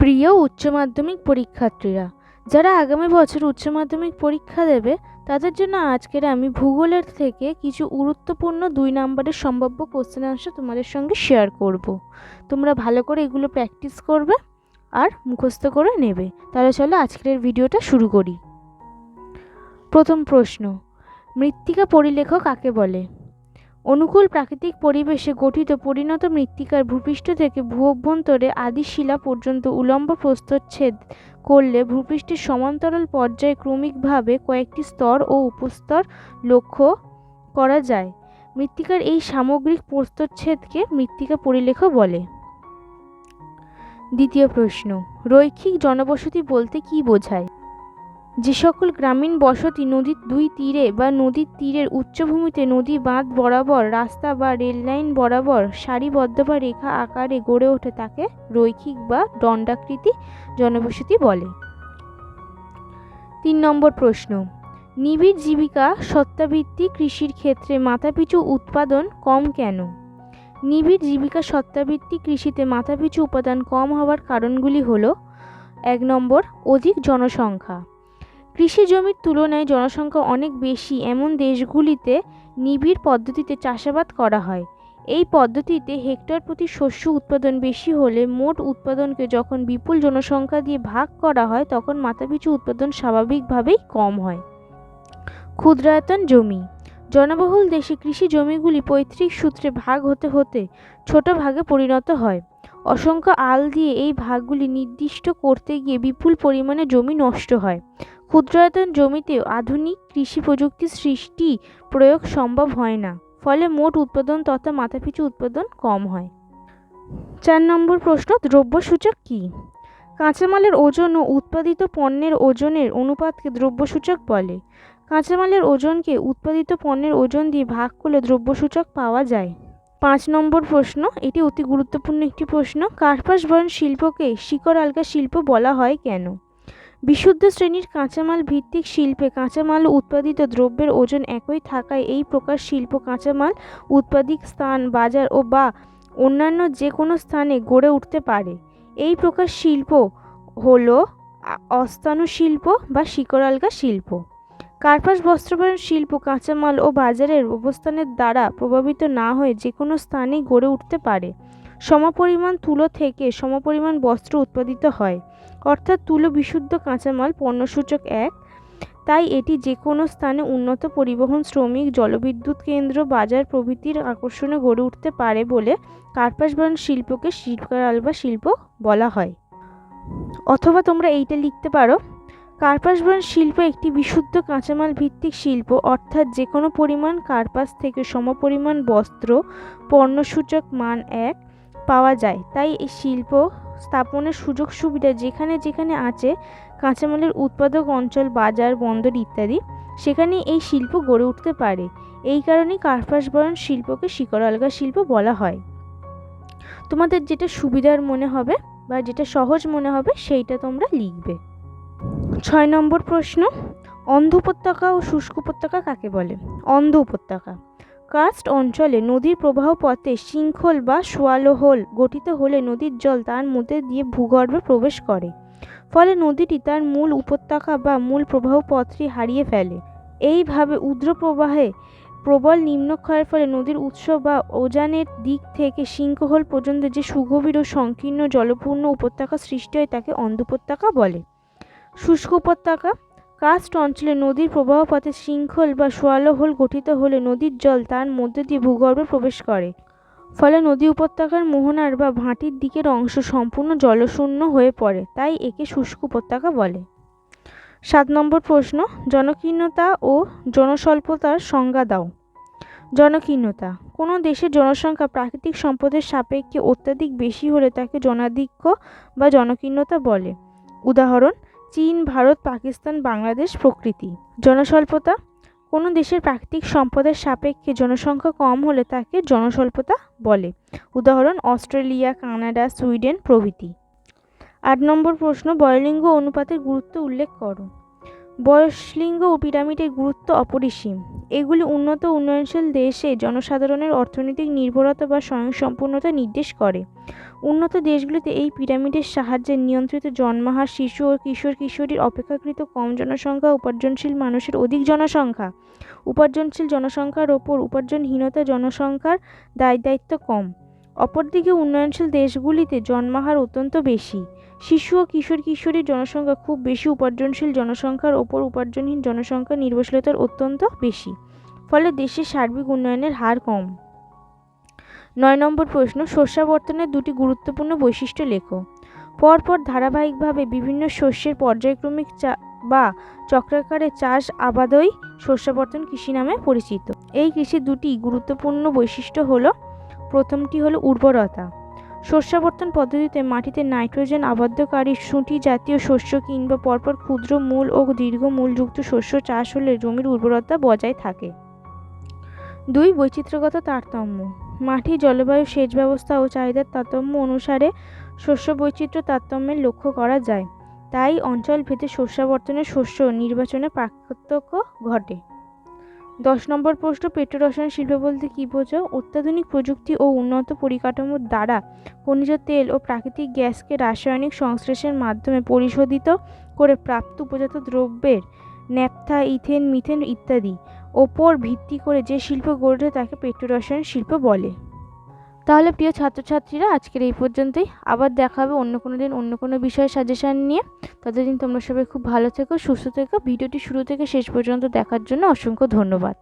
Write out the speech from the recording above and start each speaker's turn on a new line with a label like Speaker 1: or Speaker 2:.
Speaker 1: প্রিয় উচ্চ মাধ্যমিক পরীক্ষার্থীরা, যারা আগামী বছর উচ্চ মাধ্যমিক পরীক্ষা দেবে তাদের জন্য আজকের আমি ভূগোলের থেকে কিছু গুরুত্বপূর্ণ 2 নম্বরের সম্ভাব্য কোশ্চেন আনসার তোমাদের সঙ্গে শেয়ার করব। তোমরা ভালো করে এগুলো প্র্যাকটিস করবে আর মুখস্থ করে নেবে। তাহলে চলো আজকের ভিডিওটা শুরু করি। প্রথম প্রশ্ন, মৃত্তিকা পরিলেখ কাকে বলে? অনুকূল প্রাকৃতিক পরিবেশে গঠিত পরিণত মৃত্তিকার ভূপৃষ্ঠ থেকে ভূ অভ্যন্তরে আদি শিলা পর্যন্ত উলম্ব প্রস্থচ্ছেদ করলে ভূপৃষ্ঠের সমান্তরাল পর্যায়ে ক্রমিকভাবে কয়েকটি স্তর ও উপস্তর লক্ষ্য করা যায়। মৃত্তিকার এই সামগ্রিক প্রস্থচ্ছেদকে মৃত্তিকা পরিলেখ বলে। দ্বিতীয় প্রশ্ন, রৈখিক জনবসতি বলতে কী বোঝায়? যে সকল গ্রামীণ বসতি নদীর দুই তীরে বা নদীর তীরের উচ্চভূমিতে নদী বাঁধ বরাবর রাস্তা বা রেললাইন বরাবর সারিবদ্ধ বা রেখা আকারে গড়ে ওঠে তাকে রৈখিক বা দণ্ডাকৃতি জনবসতি বলে। 3 নম্বর প্রশ্ন, নিবিড় জীবিকা সত্তাভিত্তিক কৃষির ক্ষেত্রে মাথাপিছু উৎপাদন কম কেন? নিবিড় জীবিকা সত্তাভিত্তিক কৃষিতে মাথাপিছু উৎপাদন কম হওয়ার কারণগুলি হল: 1 নম্বর, অধিক জনসংখ্যা। কৃষি জমির তুলনায় জনসংখ্যা অনেক বেশি এমন দেশগুলিতে নিবিড় পদ্ধতিতে চাষাবাদ করা হয়। এই পদ্ধতিতে হেক্টর প্রতি শস্য উৎপাদন বেশি হলে মোট উৎপাদনকে যখন বিপুল জনসংখ্যা দিয়ে ভাগ করা হয় তখন মাথাপিছু উৎপাদন স্বাভাবিকভাবেই কম হয়। ক্ষুদ্রায়তন জমি। জনবহুল দেশে কৃষি জমিগুলি পৈতৃক সূত্রে ভাগ হতে হতে ছোট ভাগে পরিণত হয়। অসংখ্য আল দিয়ে এই ভাগগুলি নির্দিষ্ট করতে গিয়ে বিপুল পরিমাণে জমি নষ্ট হয়। ক্ষুদ্রায়তন জমিতে আধুনিক কৃষি প্রযুক্তির সৃষ্টি প্রয়োগ সম্ভব হয় না, ফলে মোট উৎপাদন তথা মাথাপিছু উৎপাদন কম হয়। 4 নম্বর প্রশ্ন, দ্রব্যসূচক কী? কাঁচামালের ওজন ও উৎপাদিত পণ্যের ওজনের অনুপাতকে দ্রব্যসূচক বলে। কাঁচামালের ওজনকে উৎপাদিত পণ্যের ওজন দিয়ে ভাগ করলে দ্রব্যসূচক পাওয়া যায়। 5 নম্বর প্রশ্ন, এটি অতি গুরুত্বপূর্ণ একটি প্রশ্ন। কার্পাস বয়ন শিল্পকে শিকড় আলগা শিল্প বলা হয় কেন? বিশুদ্ধ শ্রেণীর কাঁচামাল ভিত্তিক শিল্পে কাঁচামাল ও উৎপাদিত দ্রব্যের ওজন একই থাকায় এই প্রকার শিল্প কাঁচামাল উৎপাদিত স্থান, বাজার ও বা অন্যান্য যে কোনো স্থানে গড়ে উঠতে পারে। এই প্রকার শিল্প হল অস্থাণু শিল্প বা শিকড় আলগা শিল্প। কার্পাস বস্ত্রবয়ন শিল্প কাঁচামাল ও বাজারের অবস্থানের দ্বারা প্রভাবিত না হয়ে যে কোনো স্থানেই গড়ে উঠতে পারে। সমপরিমাণ তুলো থেকে সমপরিমাণ বস্ত্র উৎপাদিত হয়, অর্থাৎ তুলো বিশুদ্ধ কাঁচামাল, পণ্যসূচক 1। তাই এটি যে কোনো স্থানে উন্নত পরিবহন, শ্রমিক, জলবিদ্যুৎ কেন্দ্র, বাজার প্রভৃতির আকর্ষণে গড়ে উঠতে পারে বলে কার্পাস বয়ন শিল্পকে শিকড় আলগা শিল্প বলা হয়। অথবা তোমরা এইটা লিখতে পারো, কার্পাস বয়ন শিল্প একটি বিশুদ্ধ কাঁচামাল ভিত্তিক শিল্প, অর্থাৎ যে কোনো পরিমাণ কার্পাস থেকে সমপরিমাণ বস্ত্র, পণ্যসূচক মান 1 পাওয়া যায়। তাই এই শিল্প স্থাপনের সুযোগ সুবিধা যেখানে যেখানে আছে, কাঁচামালের উৎপাদক অঞ্চল, বাজার, বন্দর ইত্যাদি, সেখানে এই শিল্প গড়ে উঠতে পারে। এই কারণেই কার্পাস বয়ন শিল্পকে শিকড় আলগা শিল্প বলা হয়। তোমাদের যেটা সুবিধার মনে হবে বা যেটা সহজ মনে হবে সেইটা তোমরা লিখবে। 6 নম্বর প্রশ্ন, অন্ধ উপত্যকা ও শুষ্ক উপত্যকা কাকে বলে? অন্ধ উপত্যকা কার্স্ট অঞ্চলে নদীর প্রবাহ পথে শৃঙ্খল বা সোয়ালোহোল গঠিত হলে নদীর জল তার মধ্যে দিয়ে ভূগর্ভে প্রবেশ করে, ফলে নদীটি তার মূল উপত্যকা বা মূল প্রবাহ পথটি হারিয়ে ফেলে। এইভাবে ঊর্ধ্ব প্রবাহে প্রবল নিম্নক্ষয়ের ফলে নদীর উৎস বা উজানের দিক থেকে শৃঙ্খল পর্যন্ত যে সুগভীর ও সংকীর্ণ জলপূর্ণ উপত্যকা সৃষ্টি হয় তাকে অন্ধ উপত্যকা বলে। শুষ্ক উপত্যকা কার্স্ট অঞ্চলে নদীর প্রবাহ পথে শৃঙ্খল বা সোয়ালোহোল গঠিত হলে নদীর জল তার মধ্যে দিয়ে ভূগর্ভে প্রবেশ করে, ফলে নদী উপত্যকার মোহনার বা ভাটির দিকের অংশ সম্পূর্ণ জলশূন্য হয়ে পড়ে, তাই একে শুষ্ক উপত্যকা বলে। 7 নম্বর প্রশ্ন, জনকীর্ণতা ও জনস্বল্পতার সংজ্ঞা দাও। জনকীর্ণতা কোনো দেশের জনসংখ্যা প্রাকৃতিক সম্পদের সাপেক্ষে অত্যাধিক বেশি হলে তাকে জনাধিক্য বা জনকীর্ণতা বলে। উদাহরণ: চীন, ভারত, পাকিস্তান, বাংলাদেশ প্রভৃতি। জনস্বল্পতা কোনো দেশের প্রাকৃতিক সম্পদের সাপেক্ষে জনসংখ্যা কম হলে তাকে জনস্বল্পতা বলে। উদাহরণ: অস্ট্রেলিয়া, কানাডা, সুইডেন প্রভৃতি। 8 নম্বর প্রশ্ন, বয়লিঙ্গ অনুপাতের গুরুত্ব উল্লেখ করো। বয়সলিঙ্গ ও পিরামিডের গুরুত্ব অপরিসীম। এগুলি উন্নত উন্নয়নশীল দেশে জনসাধারণের অর্থনৈতিক নির্ভরতা বা স্বয়ংসম্পূর্ণতা নির্দেশ করে। উন্নত দেশগুলিতে এই পিরামিডের সাহায্যে নিয়ন্ত্রিত জন্মহার শিশু ও কিশোর কিশোরীর অপেক্ষাকৃত কম জনসংখ্যা, উপার্জনশীল মানুষের অধিক জনসংখ্যা। উপার্জনশীল জনসংখ্যার ওপর উপার্জনহীনতা জনসংখ্যার দায়িত্ব কম। অপরদিকে উন্নয়নশীল দেশগুলিতে জন্মহার অত্যন্ত বেশি। শিশু ও কিশোর কিশোরীর জনসংখ্যা খুব বেশি, উপার্জনশীল জনসংখ্যার ওপর উপার্জনহীন জনসংখ্যার নির্ভরশীলতার অত্যন্ত বেশি। ফলে দেশের সার্বিক উন্নয়নের হার কম। 9 নম্বর প্রশ্ন, শস্যাবর্তনের দুটি গুরুত্বপূর্ণ বৈশিষ্ট্য লেখো। পরপর ধারাবাহিকভাবে বিভিন্ন শস্যের পর্যায়ক্রমিক বা চক্রাকারে চাষ আবাদই শস্যাবর্তন কৃষি নামে পরিচিত। এই কৃষির দুটি গুরুত্বপূর্ণ বৈশিষ্ট্য হলো, প্রথমটি হলো উর্বরতা। শস্যাবর্তন পদ্ধতিতে মাটিতে নাইট্রোজেন আবদ্ধকারী শুঁটি জাতীয় শস্য কিংবা পরপর ক্ষুদ্র মূল ও দীর্ঘ মূলযুক্ত শস্য চাষ হলে জমির উর্বরতা বজায় থাকে। 2. বৈচিত্র্যগত তারতম্য। মাটি, জলবায়ু, সেচ ব্যবস্থা ও চাহিদার তারতম্য অনুসারে শস্য বৈচিত্র্য তারতম্যের লক্ষ্য করা যায়। তাই অঞ্চলভেদে শস্যাবর্তনের শস্য নির্বাচনে পার্থক্য ঘটে। 10 নম্বর প্রশ্ন, পেট্রোরসায়ন শিল্প বলতে কী বোঝো? অত্যাধুনিক প্রযুক্তি ও উন্নত পরিকাঠামোর দ্বারা খনিজ তেল ও প্রাকৃতিক গ্যাসকে রাসায়নিক সংশ্লেষের মাধ্যমে পরিশোধিত করে প্রাপ্ত উপজাত দ্রব্যের ন্যাপথা, ইথেন, মিথেন ইত্যাদি ওপর ভিত্তি করে যে শিল্প গড়ে ওঠে তাকে পেট্রোরসায়ন শিল্প বলে। তাহলে প্রিয় ছাত্রছাত্রীরা, আজকের এই পর্যন্তই। আবার দেখা হবে অন্য কোনো দিন অন্য কোনো বিষয়ে সাজেশান নিয়ে। ততদিন তোমরা সবাই খুব ভালো থেকো, সুস্থ থেকো। ভিডিওটি শুরু থেকে শেষ পর্যন্ত দেখার জন্য অসংখ্য ধন্যবাদ।